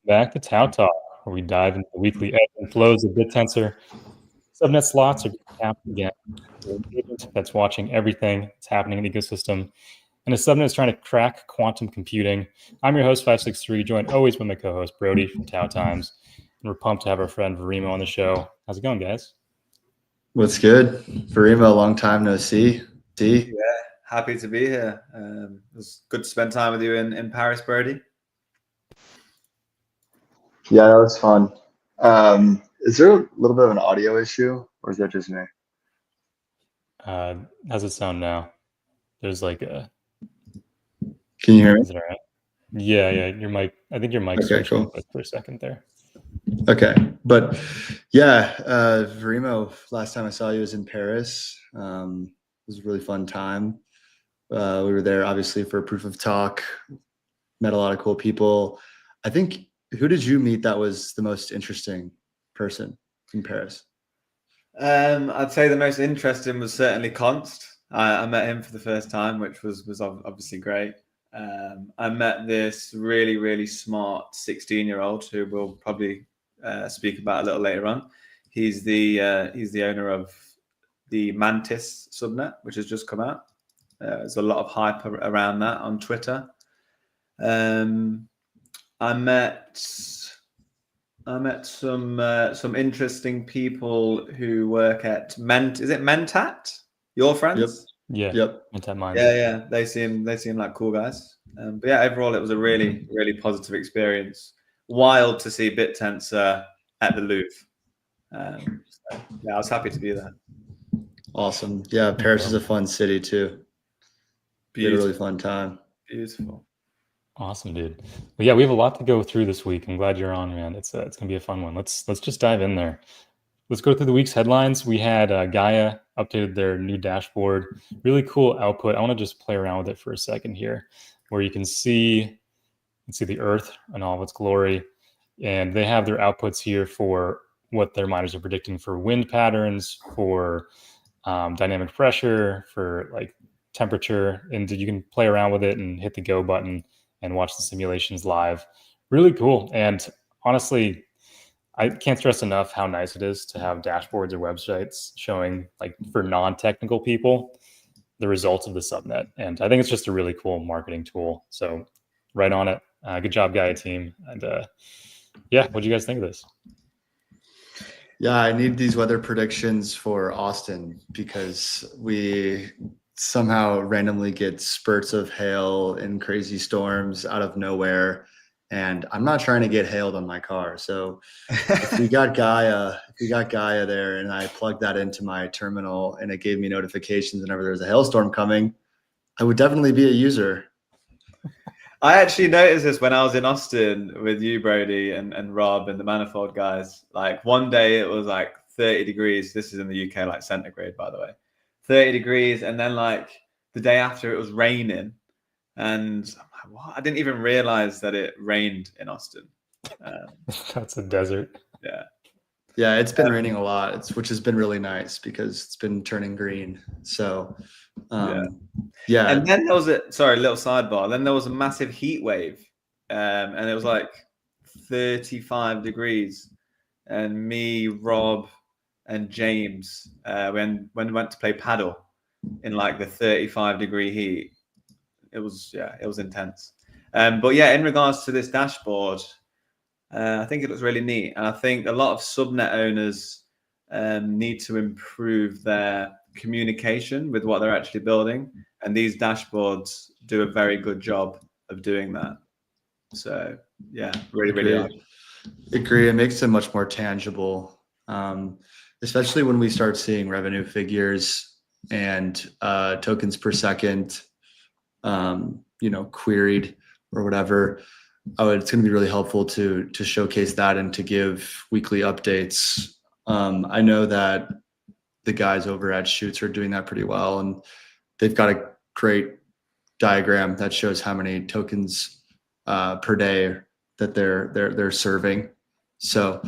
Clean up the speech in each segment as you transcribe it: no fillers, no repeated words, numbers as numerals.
Back to TAO Talk, where we dive into the weekly ebbs and flows of BitTensor. Subnet slots are capped again. We're an agent that's watching everything that's happening in the ecosystem. And as Subnet is trying to crack quantum computing, I'm your host, 563, joined always by my co-host, Brody from TAO Times. And we're pumped to have our friend Varimo on the show. How's it going, guys? What's good? Varimo, long time no see. Yeah, happy to be here. It was good to spend time with you in Paris, Brody. Yeah, that was fun. Is there a little bit of an audio issue, or is that just me? How's it sound now? There's like a... Can you hear me? Is it all right? Yeah, your mic. I think your mic switched real quick for a second there. Okay, but yeah, Varimo, last time I saw you was in Paris. It was a really fun time. We were there obviously for Proof of Talk, met a lot of cool people. I think, who did you meet that was the most interesting person in Paris? I'd say the most interesting was certainly Const. I met him for the first time, which was obviously great. I met this really, really smart 16-year-old who we'll probably speak about a little later on. He's the owner of the MANTIS subnet, which has just come out. There's a lot of hype around that on Twitter. I met some interesting people who work at Is it Mentat? Your friends? Yep. Mentat Minds. Yeah. They seem like cool guys. But yeah, overall it was a really, really positive experience. Wild to see BitTensor at the Louvre. So, yeah, I was happy to be there. Awesome. Yeah, Paris is a fun city too. Be a really fun time. Beautiful. Awesome, dude. Well, yeah, we have a lot to go through this week. I'm glad you're on, man. It's gonna be a fun one. Let's just dive in there. Let's go through the week's headlines. We had Gaia updated their new dashboard. Really cool output. I want to just play around with it for a second here, where you can see the Earth and all of its glory, and they have their outputs here for what their miners are predicting for wind patterns, for dynamic pressure, for like temperature, and you can play around with it and hit the go button and watch the simulations live. Really cool. And honestly, I can't stress enough how nice it is to have dashboards or websites showing, like, for non-technical people, the results of the subnet. And I think it's just a really cool marketing tool. So right on it. Good job, Gaia team. And yeah, what do you guys think of this? Yeah, I need these weather predictions for Austin because we somehow randomly get spurts of hail and crazy storms out of nowhere. And I'm not trying to get hailed on my car. So if we got Gaia there and I plugged that into my terminal and it gave me notifications whenever there's a hailstorm coming, I would definitely be a user. I actually noticed this when I was in Austin with you, Brody, and Rob and the Manifold guys. Like one day it was like 30 degrees. This is in the UK, like centigrade, by the way. 30 degrees. And then like the day after it was raining. And I'm like, what? I didn't even realize that it rained in Austin. That's a desert. Yeah. Yeah, it's been raining a lot, which has been really nice because it's been turning green. So yeah. And then there was a little sidebar. Then there was a massive heat wave, and it was like 35 degrees. And me, Rob, and James, when we went to play paddle in like the 35-degree heat, it was intense. But yeah, in regards to this dashboard, I think it looks really neat, and I think a lot of subnet owners need to improve their communication with what they're actually building, and these dashboards do a very good job of doing that. So yeah, really agree. It makes them much more tangible, especially when we start seeing revenue figures and tokens per second, queried or whatever. It's going to be really helpful to showcase that and to give weekly updates. I know that the guys over at Shoots are doing that pretty well, and they've got a great diagram that shows how many tokens per day that they're serving. So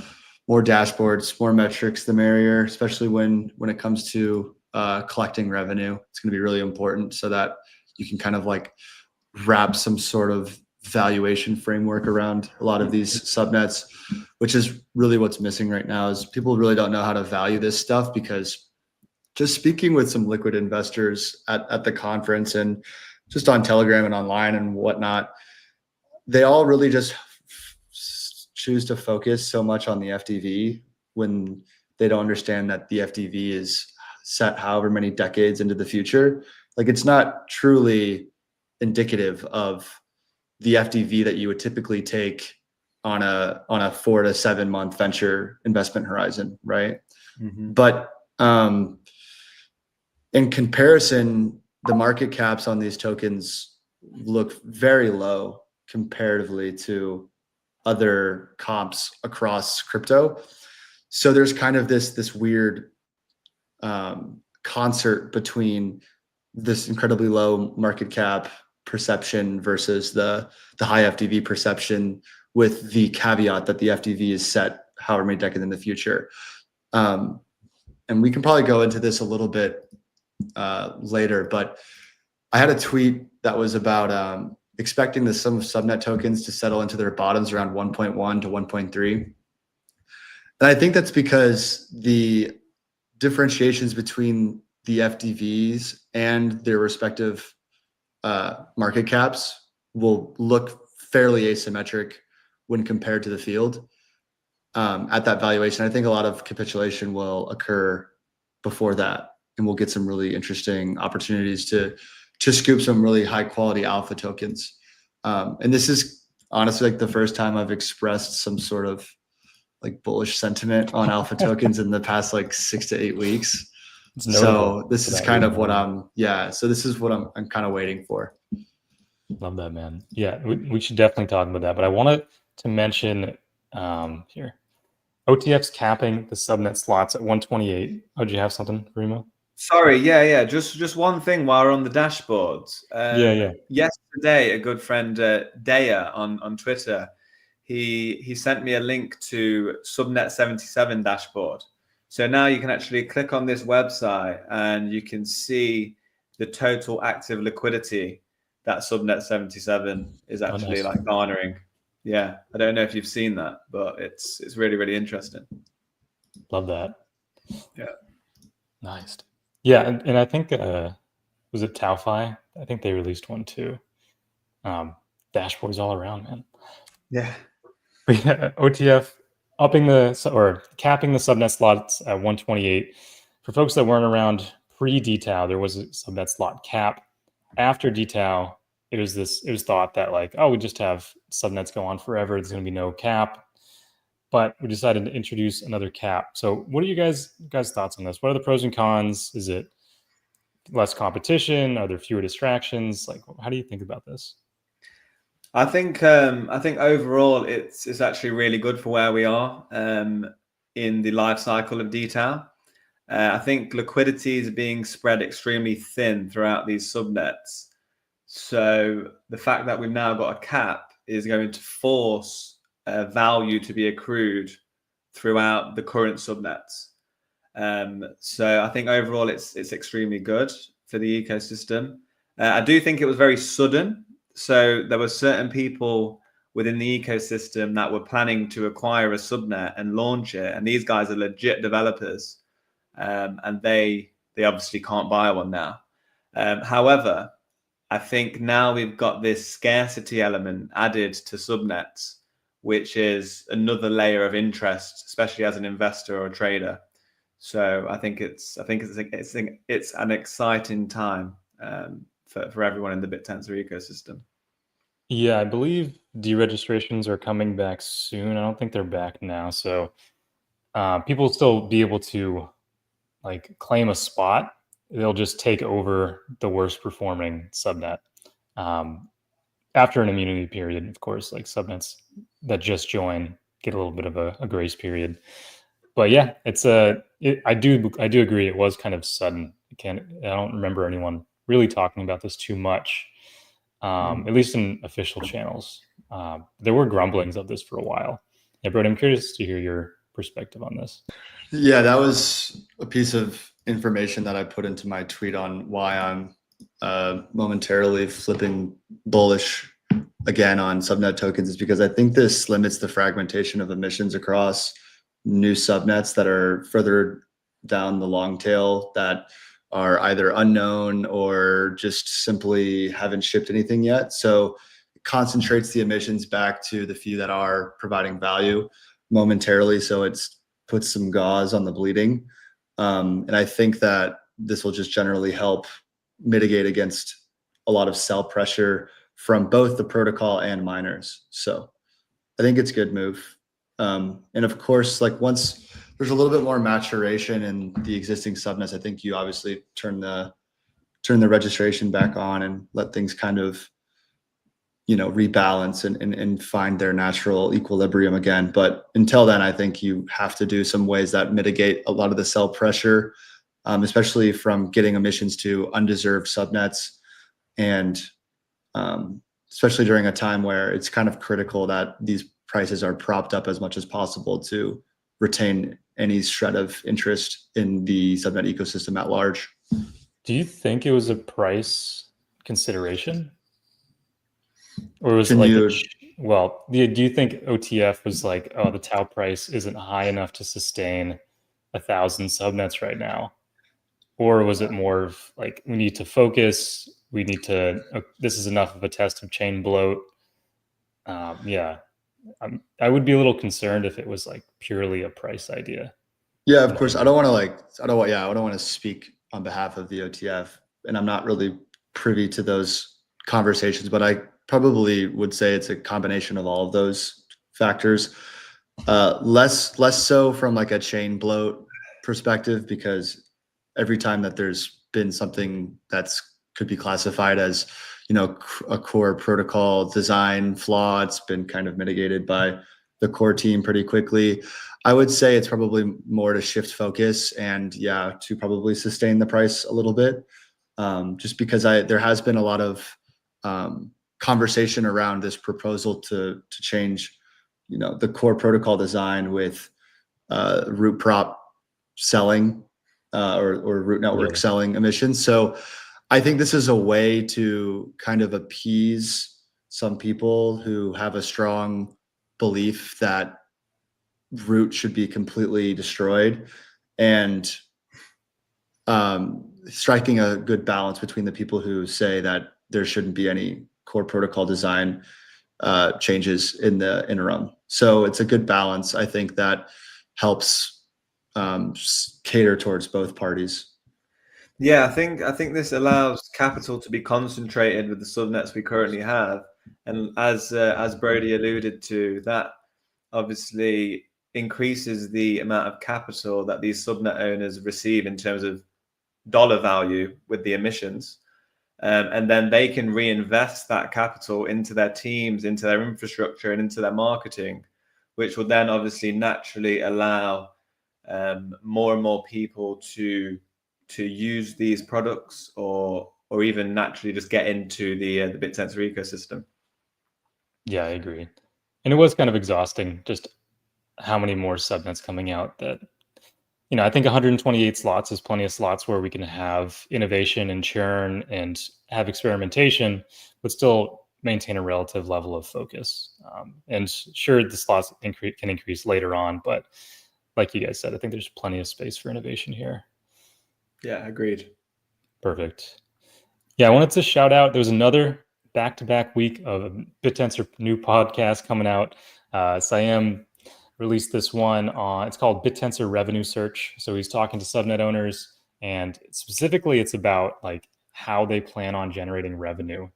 more dashboards, more metrics, the merrier, especially when it comes to collecting revenue. It's going to be really important so that you can kind of like wrap some sort of valuation framework around a lot of these subnets, which is really what's missing right now. Is people really don't know how to value this stuff, because just speaking with some liquid investors at the conference and just on Telegram and online and whatnot, they all really just choose to focus so much on the FDV when they don't understand that the FDV is set however many decades into the future. Like, it's not truly indicative of the FDV that you would typically take on a 4 to 7 month venture investment horizon, right? Mm-hmm. But in comparison, the market caps on these tokens look very low comparatively to other comps across crypto. So there's kind of this weird concert between this incredibly low market cap perception versus the high FDV perception, with the caveat that the FDV is set however many decades in the future. And we can probably go into this a little bit later, but I had a tweet that was about expecting the sum of subnet tokens to settle into their bottoms around 1.1 to 1.3. And I think that's because the differentiations between the FDVs and their respective market caps will look fairly asymmetric when compared to the field at that valuation. I think a lot of capitulation will occur before that, and we'll get some really interesting opportunities to scoop some really high quality alpha tokens. And this is honestly like the first time I've expressed some sort of like bullish sentiment on alpha tokens in the past like 6 to 8 weeks. So this is kind of what so this is what I'm kind of waiting for. Love that, man. Yeah, we should definitely talk about that. But I wanted to mention here, OTF's capping the subnet slots at 128. Oh, do you have something, Varimo? Sorry, yeah. Just one thing while we're on the dashboards. Yesterday, a good friend, Gaia on Twitter, he sent me a link to Subnet 77 dashboard. So now you can actually click on this website and you can see the total active liquidity that Subnet 77 is actually like garnering. Yeah, I don't know if you've seen that, but it's really, really interesting. Love that. Yeah. Nice. Yeah, and I think was it TAOFi? I think they released one too. Dashboards all around, man. Yeah. But yeah, OTF capping the subnet slots at 128. For folks that weren't around pre-DTAO, there was a subnet slot cap. After DTAO, it was thought that like, oh, we just have subnets go on forever. There's going to be no cap. But we decided to introduce another cap. So what are you guys thoughts on this? What are the pros and cons? Is it less competition? Are there fewer distractions? Like, how do you think about this? I think overall it's actually really good for where we are in the life cycle of DTAO. I think liquidity is being spread extremely thin throughout these subnets. So the fact that we've now got a cap is going to force value to be accrued throughout the current subnets. So I think overall it's extremely good for the ecosystem. I do think it was very sudden. So there were certain people within the ecosystem that were planning to acquire a subnet and launch it, and these guys are legit developers, and they obviously can't buy one now. However, I think now we've got this scarcity element added to subnets, which is another layer of interest, especially as an investor or a trader. So I think it's an exciting time for everyone in the BittensOr ecosystem. Yeah, I believe deregistrations are coming back soon. I don't think they're back now. So people will still be able to like claim a spot. They'll just take over the worst performing subnet. After an immunity period, of course, like subnets that just join get a little bit of a grace period. But yeah, I do agree. It was kind of sudden. I don't remember anyone really talking about this too much, at least in official channels. There were grumblings of this for a while. Yeah, Brody, I'm curious to hear your perspective on this. Yeah, that was a piece of information that I put into my tweet on why I'm momentarily flipping bullish again on subnet tokens is because I think this limits the fragmentation of emissions across new subnets that are further down the long tail that are either unknown or just simply haven't shipped anything yet. So it concentrates the emissions back to the few that are providing value momentarily. So it's puts some gauze on the bleeding. And I think that this will just generally help mitigate against a lot of sell pressure from both the protocol and miners. So I think it's a good move. And of course, like once there's a little bit more maturation in the existing subnets, I think you obviously turn the registration back on and let things kind of, you know, rebalance and find their natural equilibrium again. But until then, I think you have to do some ways that mitigate a lot of the sell pressure, especially from getting emissions to undeserved subnets. And especially during a time where it's kind of critical that these prices are propped up as much as possible to retain any shred of interest in the subnet ecosystem at large. Do you think it was a price consideration? Or was Can it like, you- do you think OTF was like, oh, the TAO price isn't high enough to sustain 1,000 subnets right now? Or was it more of like, we need to focus, this is enough of a test of chain bloat? Yeah, I would be a little concerned if it was like purely a price idea. Yeah, of course. I don't want to speak on behalf of the OTF, and I'm not really privy to those conversations, but I probably would say it's a combination of all of those factors. Less so from like a chain bloat perspective, because every time that there's been something that's could be classified as, you know, a core protocol design flaw, it's been kind of mitigated by the core team pretty quickly. I would say it's probably more to shift focus and to probably sustain the price a little bit, just because there has been a lot of conversation around this proposal to change, you know, the core protocol design with root prop selling or root network selling emissions. So I think this is a way to kind of appease some people who have a strong belief that root should be completely destroyed, and striking a good balance between the people who say that there shouldn't be any core protocol design changes in the interim. So it's a good balance. I think that helps cater towards both parties. Yeah, I think this allows capital to be concentrated with the subnets we currently have, and as Brody alluded to, that obviously increases the amount of capital that these subnet owners receive in terms of dollar value with the emissions, and then they can reinvest that capital into their teams, into their infrastructure, and into their marketing, which will then obviously naturally allow more and more people to use these products, or even naturally just get into the BitTensor ecosystem. Yeah, I agree. And it was kind of exhausting just how many more subnets coming out that, you know, I think 128 slots is plenty of slots where we can have innovation and churn and have experimentation, but still maintain a relative level of focus. And sure, the slots can increase later on, but like you guys said, I think there's plenty of space for innovation here. Yeah, agreed. Perfect. Yeah, I wanted to shout out, there was another back-to-back week of BitTensor new podcast coming out. Siam released this one it's called BitTensor Revenue Search. So he's talking to subnet owners, and specifically it's about like how they plan on generating revenue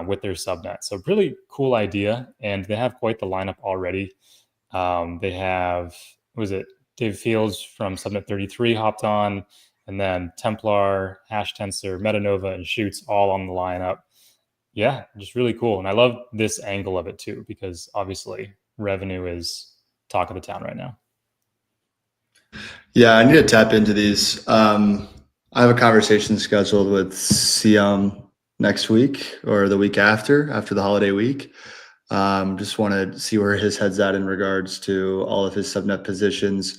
with their subnet. So really cool idea, and they have quite the lineup already. They have, Dave Fields from Subnet 33 hopped on, and then Templar, HashTensor, Metanova, and Shoots all on the lineup. Yeah, just really cool. And I love this angle of it too, because obviously revenue is talk of the town right now. Yeah, I need to tap into these. I have a conversation scheduled with Siam next week or the week after the holiday week. Just want to see where his head's at in regards to all of his subnet positions.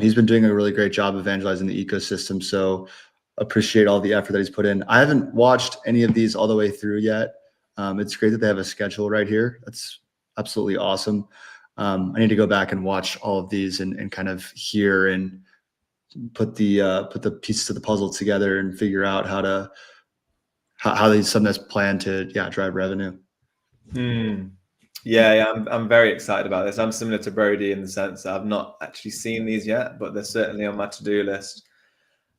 He's been doing a really great job evangelizing the ecosystem, so appreciate all the effort that he's put in. I haven't watched any of these all the way through yet. It's great that they have a schedule right here. That's absolutely awesome. I need to go back and watch all of these and kind of hear and put the pieces of the puzzle together and figure out how these subnets plan to drive revenue. Yeah, I'm very excited about this. I'm similar to Brody in the sense that I've not actually seen these yet, but they're certainly on my to-do list.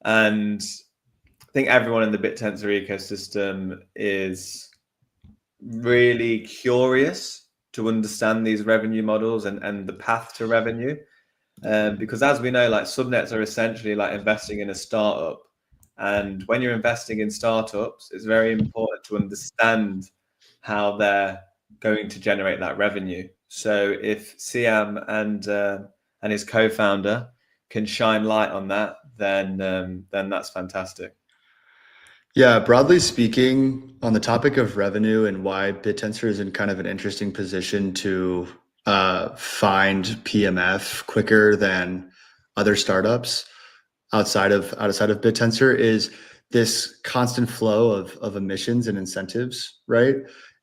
And I think everyone in the BittensOr ecosystem is really curious to understand these revenue models and the path to revenue. Because as we know, like subnets are essentially like investing in a startup. And when you're investing in startups, it's very important to understand how they're going to generate that revenue. So if Siam and his co-founder can shine light on that, then that's fantastic. Yeah, broadly speaking, on the topic of revenue and why BittensOr is in kind of an interesting position to find PMF quicker than other startups outside of BittensOr is this constant flow of emissions and incentives, right?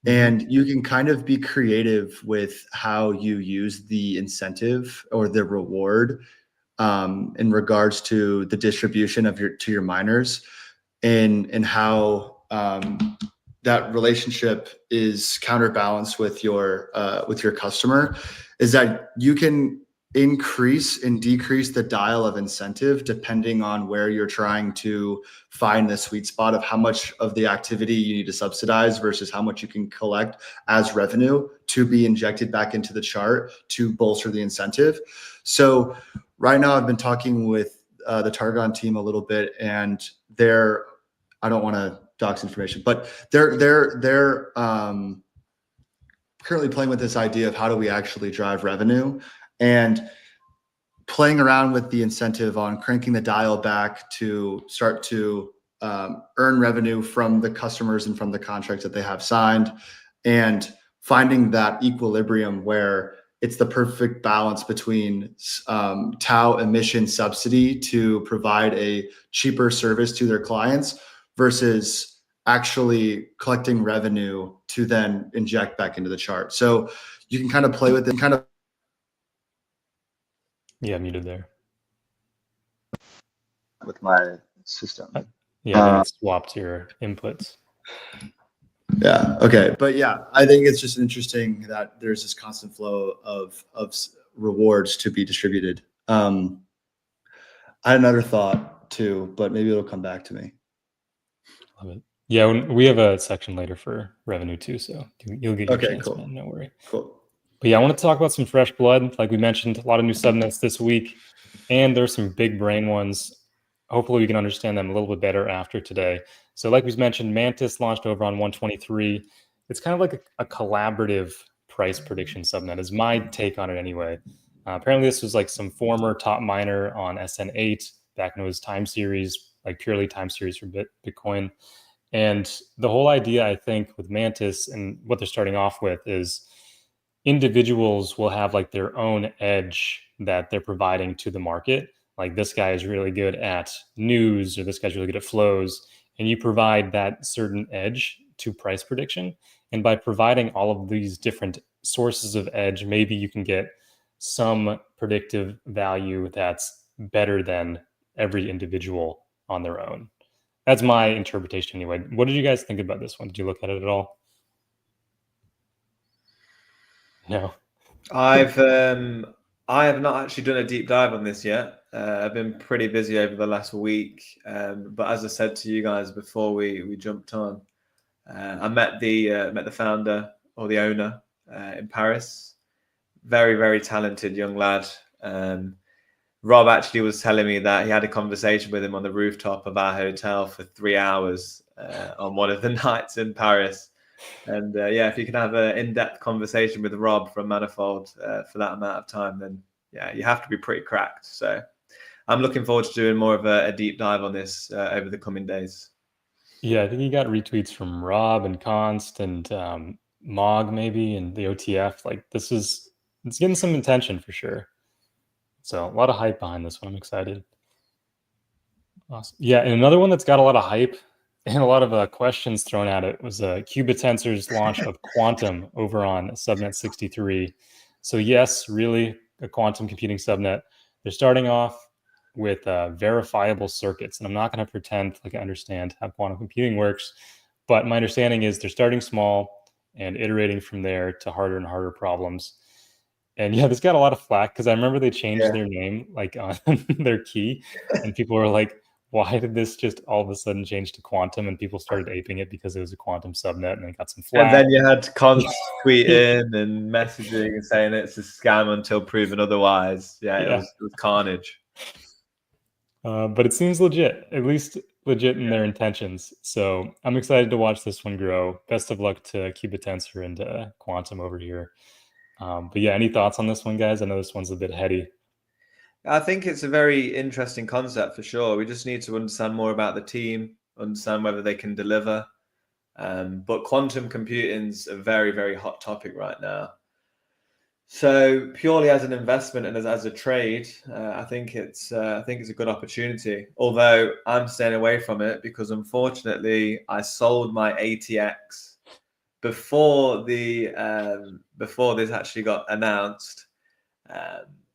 And you can kind of be creative with how you use the incentive or the reward in regards to the distribution of your miners, and how that relationship is counterbalanced with your customer, is that you can increase and decrease the dial of incentive depending on where you're trying to find the sweet spot of how much of the activity you need to subsidize versus how much you can collect as revenue to be injected back into the chart to bolster the incentive. So right now I've been talking with the Targon team a little bit, and I don't want to dox information, but they're currently playing with this idea of how do we actually drive revenue, and playing around with the incentive on cranking the dial back to start to earn revenue from the customers and from the contracts that they have signed, and finding that equilibrium where it's the perfect balance between TAO emission subsidy to provide a cheaper service to their clients versus actually collecting revenue to then inject back into the chart. So you can kind of play with it, Yeah, muted there. with my system. Yeah, I think it swapped your inputs. Yeah. Okay. But yeah, I think it's just interesting that there's this constant flow of rewards to be distributed. I had another thought too, but maybe it'll come back to me. Love it. Yeah, we have a section later for revenue too, so you'll get your chance, cool. man. No worry. Cool. But yeah, I want to talk about some fresh blood. Like we mentioned, a lot of new subnets this week, and there's some big brain ones. Hopefully we can understand them a little bit better after today. So like we mentioned, Mantis launched over on 123. It's kind of like a collaborative price prediction subnet is my take on it anyway. Apparently this was like some former top miner on SN8 back when it was time series, like purely time series for Bitcoin. And the whole idea, I think, with Mantis and what they're starting off with is individuals will have like their own edge that they're providing to the market. Like this guy is really good at news, or this guy's really good at flows, and you provide that certain edge to price prediction. And by providing all of these different sources of edge, maybe you can get some predictive value that's better than every individual on their own. That's my interpretation anyway. What did you guys think about this one? Did you look at it at all? No. I have not actually done a deep dive on this yet. I've been pretty busy over the last week, but as I said to you guys before we jumped on, I met the founder or the owner in Paris. Very, very talented young lad. Rob actually was telling me that he had a conversation with him on the rooftop of our hotel for 3 hours on one of the nights in Paris. And yeah, if you can have an in-depth conversation with Rob from Manifold for that amount of time, then yeah, you have to be pretty cracked. So I'm looking forward to doing more of a deep dive on this over the coming days. Yeah, I think you got retweets from Rob and Const and Mog maybe, and the OTF. Like it's getting some attention for sure. So a lot of hype behind this one. I'm excited. Awesome. Yeah, and another one that's got a lot of hype and a lot of questions thrown at it was qBitTensor's launch of Quantum over on Subnet 63. So yes, really a quantum computing subnet. They're starting off with verifiable circuits, and I'm not going to pretend like I understand how quantum computing works, but my understanding is they're starting small and iterating from there to harder and harder problems. And yeah, this got a lot of flack because I remember they changed their name like on their key, and people were like, why did this just all of a sudden change to quantum? And people started aping it because it was a quantum subnet, and it got some flack. And then you had cons tweeting and messaging and saying it's a scam until proven otherwise. Yeah, it was carnage. But it seems legit, at least legit in their intentions. So I'm excited to watch this one grow. Best of luck to qBitTensor and Quantum over here. But yeah, any thoughts on this one, guys? I know this one's a bit heady. I think it's a very interesting concept for sure. We just need to understand more about the team, understand whether they can deliver. But quantum computing's a very, very hot topic right now. So purely as an investment and as a trade, I think it's a good opportunity. Although I'm staying away from it because unfortunately I sold my ATX before this actually got announced.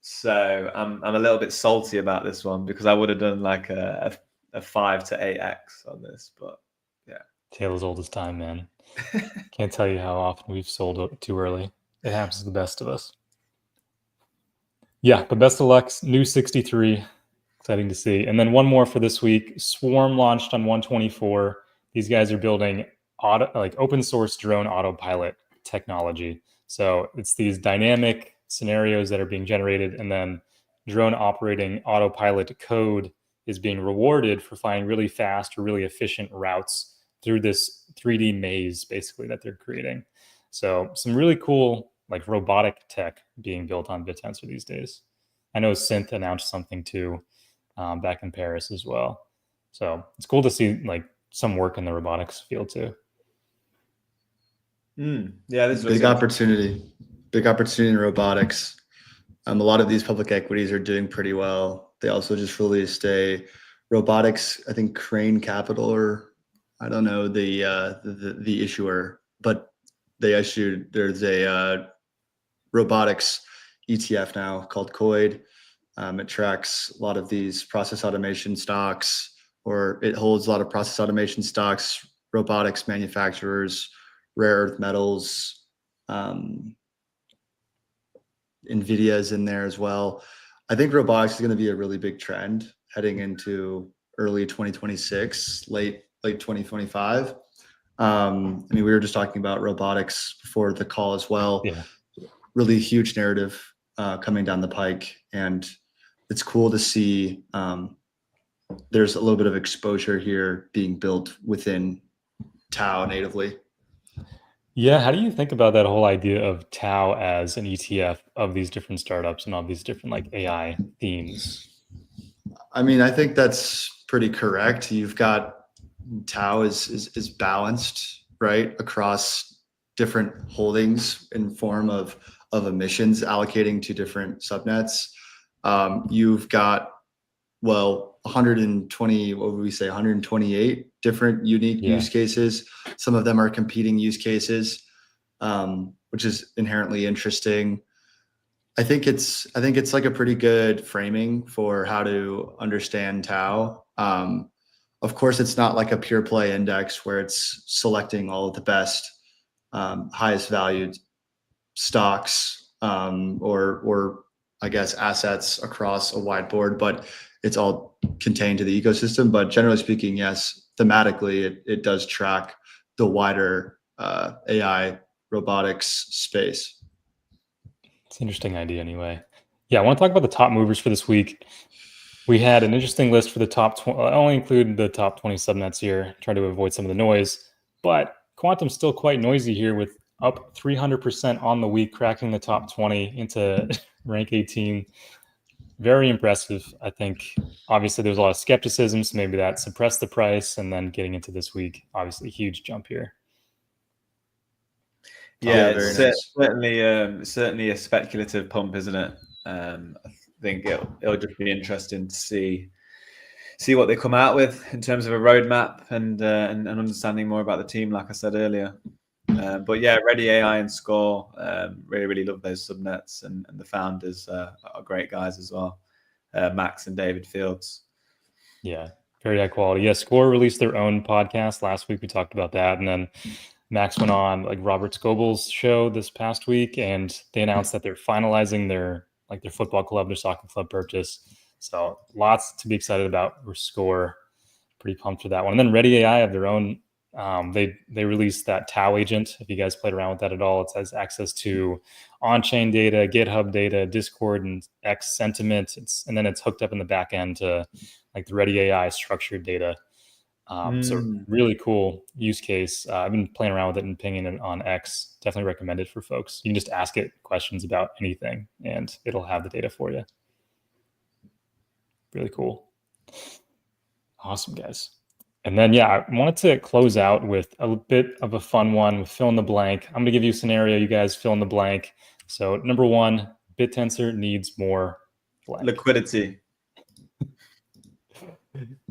So I'm a little bit salty about this one because I would have done like a 5 to 8x on this, but yeah. Tale as old as time, man. Can't tell you how often we've sold too early. It happens to the best of us. Yeah, but best of luck, new 63. Exciting to see. And then one more for this week. Swarm launched on 124. These guys are building open source drone autopilot technology. So it's these dynamic scenarios that are being generated, and then drone operating autopilot code is being rewarded for finding really fast or really efficient routes through this 3D maze, basically, that they're creating. So some really cool like robotic tech being built on Bittensor these days. I know Synth announced something too back in Paris as well. So it's cool to see like some work in the robotics field too. Yeah, this big opportunity in robotics. A lot of these public equities are doing pretty well. They also just released a robotics, I think Crane Capital, or I don't know the issuer, but there's a robotics ETF now called COID. It tracks a lot of these process automation stocks, or it holds a lot of process automation stocks, robotics manufacturers, rare earth metals. NVIDIA is in there as well. I think robotics is going to be a really big trend heading into early 2026, late 2025. I mean, we were just talking about robotics before the call as well. Yeah. Really huge narrative coming down the pike, and it's cool to see there's a little bit of exposure here being built within TAO natively. Yeah, how do you think about that whole idea of TAO as an ETF of these different startups and all these different like AI themes? I mean, I think that's pretty correct. You've got TAO is balanced, right, across different holdings in form of emissions allocating to different subnets. You've got 120, what would we say, 128 different unique use cases. Some of them are competing use cases, which is inherently interesting. I think it's like a pretty good framing for how to understand TAO. Of course, it's not like a pure play index where it's selecting all of the best, highest valued stocks or I guess assets across a wide board, but it's all contained to the ecosystem. But generally speaking, yes, thematically, it does track the wider AI robotics space. It's an interesting idea anyway. Yeah, I want to talk about the top movers for this week. We had an interesting list for the top 20. I only include the top 20 subnets here, try to avoid some of the noise. But Quantum's still quite noisy here with up 300% on the week, cracking the top 20 into rank 18. Very impressive. I think obviously there's a lot of skepticism, so maybe that suppressed the price, and then getting into this week, obviously huge jump here. Yeah, it's nice. Certainly a speculative pump, isn't it? I think it'll just be interesting to see see what they come out with in terms of a roadmap and understanding more about the team, like I said earlier. But yeah, ReadyAI and Score, really love those subnets, and the founders are great guys as well, Max and David Fields. Yeah, very high quality. Yeah, Score released their own podcast last week. We talked about that, and then Max went on like Robert Scoble's show this past week, and they announced that they're finalizing their football club, their soccer club purchase. So lots to be excited about for Score. Pretty pumped for that one. And then ReadyAI have their own. They released that TAO agent. If you guys played around with that at all, it has access to on-chain data, GitHub data, Discord, and X sentiment. And then it's hooked up in the back end to like the ReadyAI structured data. So really cool use case. I've been playing around with it and pinging it on X. Definitely recommend it for folks. You can just ask it questions about anything, and it'll have the data for you. Really cool. Awesome, guys. And then, yeah, I wanted to close out with a bit of a fun one with fill in the blank. I'm going to give you a scenario. You guys fill in the blank. So number one, BittensOr needs more blank. Liquidity.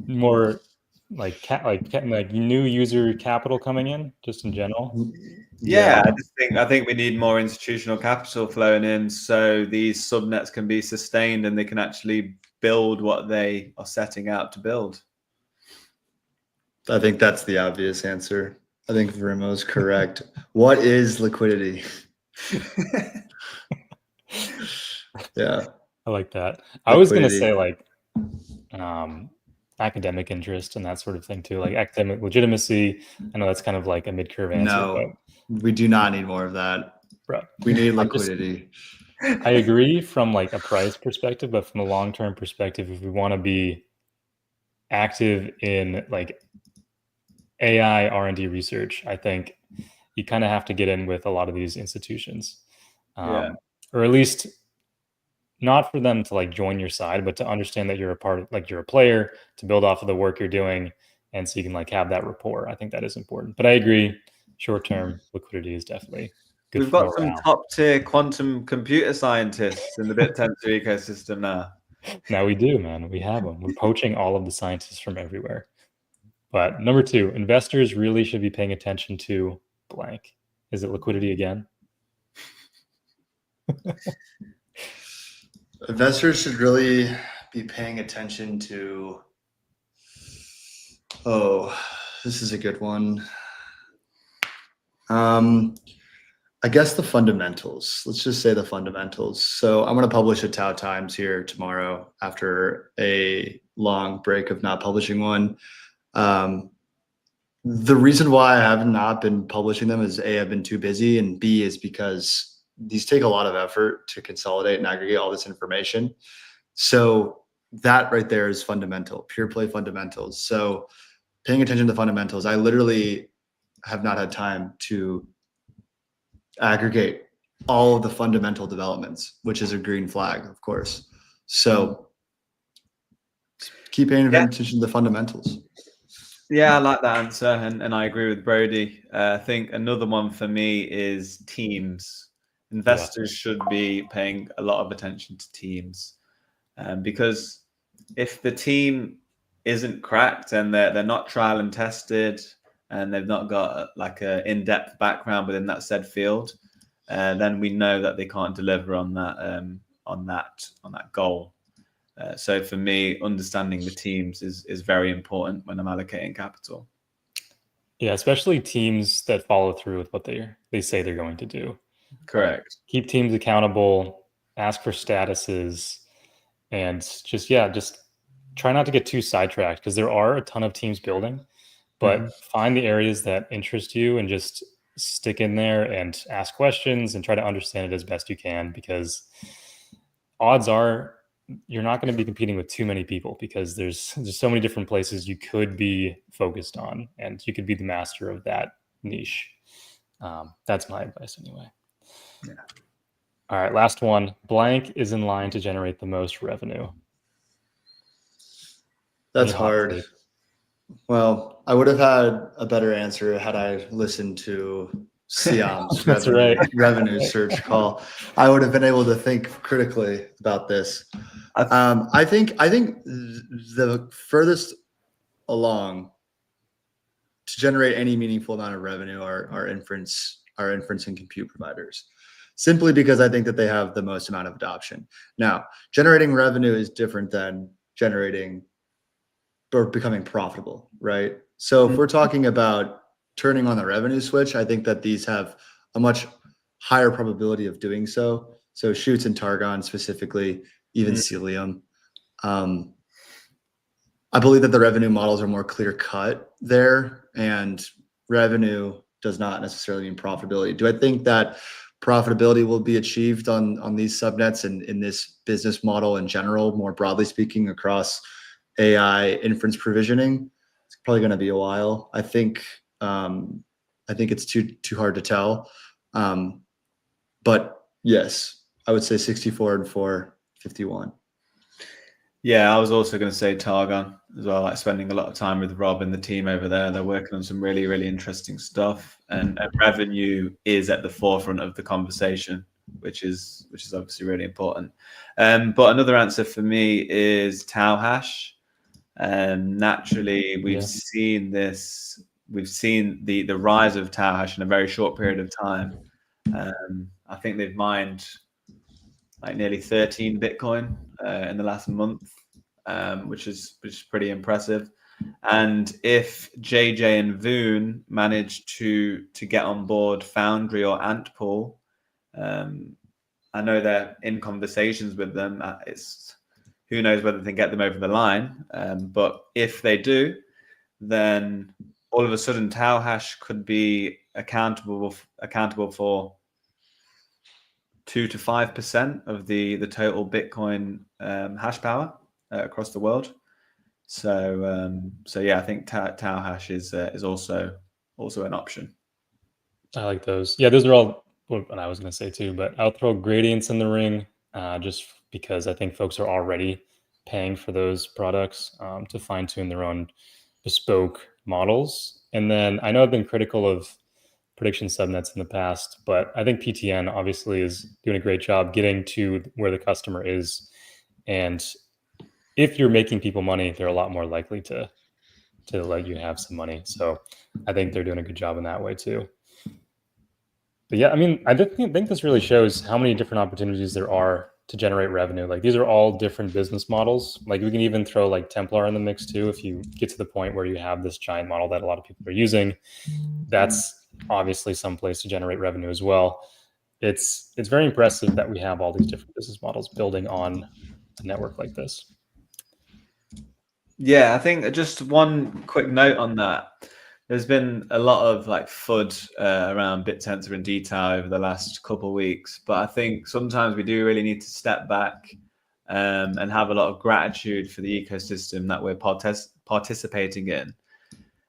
More like new user capital coming in, just in general. Yeah, I think we need more institutional capital flowing in, so these subnets can be sustained and they can actually build what they are setting out to build. I think that's the obvious answer. I think Varimo is correct. What is liquidity? Yeah, I like that. I was going to say like academic interest and that sort of thing too, like academic legitimacy. I know that's kind of like a mid-curve answer. No, but we do not need more of that. Bro, we need liquidity. I agree from like a price perspective, but from a long-term perspective, if we want to be active in like AI R&D research, I think you kind of have to get in with a lot of these institutions, or at least not for them to like join your side, but to understand that you're a part of, like you're a player, to build off of the work you're doing, and so you can like have that rapport. I think that is important. But I agree, short-term liquidity is definitely good. We've got some top-tier quantum computer scientists in the BittensOr ecosystem now. Now we do, man. We have them. We're poaching all of the scientists from everywhere. But number two, investors really should be paying attention to blank. Is it liquidity again? Investors should really be paying attention to, this is a good one. I guess the fundamentals. Let's just say the fundamentals. So I'm going to publish a TAO Times here tomorrow after a long break of not publishing one. The reason why I have not been publishing them is A, I've been too busy, and B is because these take a lot of effort to consolidate and aggregate all this information. So that right there is fundamental, pure play fundamentals. So paying attention to the fundamentals, I literally have not had time to aggregate all of the fundamental developments, which is a green flag, of course. So keep paying attention to the fundamentals. Yeah, I like that answer, and I agree with Brody. I think another one for me is teams. Investors should be paying a lot of attention to teams, because if the team isn't cracked and they're not trial and tested, and they've not got like an in-depth background within that said field, then we know that they can't deliver on that goal. So for me, understanding the teams is very important when I'm allocating capital. Yeah, especially teams that follow through with what they say they're going to do. Correct. Keep teams accountable, ask for statuses, and just try not to get too sidetracked, because there are a ton of teams building, but find the areas that interest you and just stick in there and ask questions and try to understand it as best you can, because odds are you're not going to be competing with too many people, because there's so many different places you could be focused on, and you could be the master of that niche. That's my advice anyway. Yeah. All right, last one. Blank is in line to generate the most revenue. That's hard. Well, I would have had a better answer had I listened to Siam's That's revenue search call, I would have been able to think critically about this. I think the furthest along to generate any meaningful amount of revenue are inference and compute providers, simply because I think that they have the most amount of adoption. Now, generating revenue is different than generating or becoming profitable, right? So if we're talking about turning on the revenue switch, I think that these have a much higher probability of doing so. So Shoots and Targon specifically, even Cilium. I believe that the revenue models are more clear cut there, and revenue does not necessarily mean profitability. Do I think that profitability will be achieved on these subnets and in this business model in general, more broadly speaking, across AI inference provisioning? It's probably going to be a while. I think it's too hard to tell. But yes, I would say 64 and 4, 51. Yeah, I was also going to say Targon as well. Like spending a lot of time with Rob and the team over there. They're working on some really, really interesting stuff, and revenue is at the forefront of the conversation, which is obviously really important. But another answer for me is TAO hash. Naturally, we've seen this. We've seen the rise of TAO hash in a very short period of time. I think they've mined like nearly 13 Bitcoin in the last month, which is pretty impressive. And if JJ and Voon manage to get on board Foundry or Antpool, I know they're in conversations with them. Who knows whether they can get them over the line. But if they do, then all of a sudden TAO hash could be accountable for 2 to 5% of the total Bitcoin hash power across the world. So yeah, I think TAO hash is also an option. I like those. Yeah, those are all what I was going to say too. But I'll throw gradients in the ring just because I think folks are already paying for those products to fine tune their own bespoke models. And then I know I've been critical of prediction subnets in the past, but I think PTN obviously is doing a great job getting to where the customer is. And if you're making people money, they're a lot more likely to let you have some money. So I think they're doing a good job in that way too. But yeah, I mean, I think this really shows how many different opportunities there are to generate revenue. Like these are all different business models. Like we can even throw like Templar in the mix too. If you get to the point where you have this giant model that a lot of people are using, that's obviously some place to generate revenue as well. It's very impressive that we have all these different business models building on a network like this. Yeah, I think just one quick note on that. There's been a lot of like FUD around BittTensor and DTAO over the last couple of weeks, but I think sometimes we do really need to step back and have a lot of gratitude for the ecosystem that we're participating in.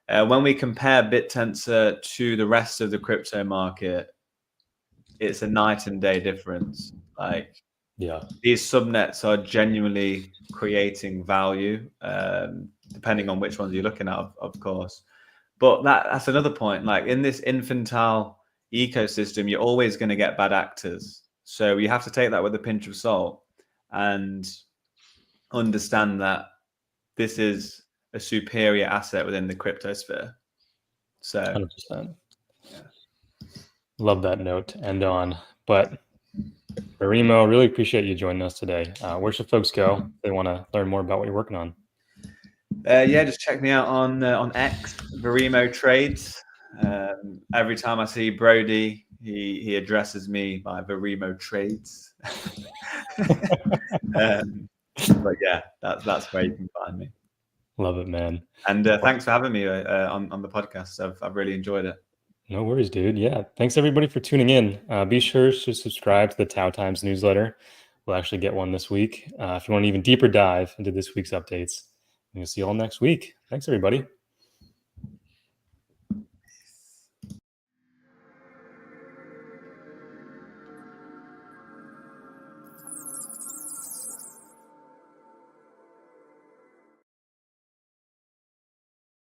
When we compare BittTensor to the rest of the crypto market, it's a night and day difference. Like, yeah, these subnets are genuinely creating value, depending on which ones you're looking at, of course. But that's another point. Like in this infantile ecosystem, you're always going to get bad actors. So you have to take that with a pinch of salt and understand that this is a superior asset within the crypto sphere. So 100%. Love that note to end on. But Varimo, really appreciate you joining us today. Where should folks go if they want to learn more about what you're working on? Yeah, just check me out on X, Varimo Trades. Every time I see Brody, he addresses me by Varimo Trades. But yeah, that's where you can find me. Love it, man. And thanks for having me on the podcast. I've really enjoyed it. No worries, dude. Yeah, thanks everybody for tuning in. Be sure to subscribe to the TAO Times newsletter. We'll actually get one this week. If you want an even deeper dive into this week's updates, we'll see you all next week. Thanks, everybody.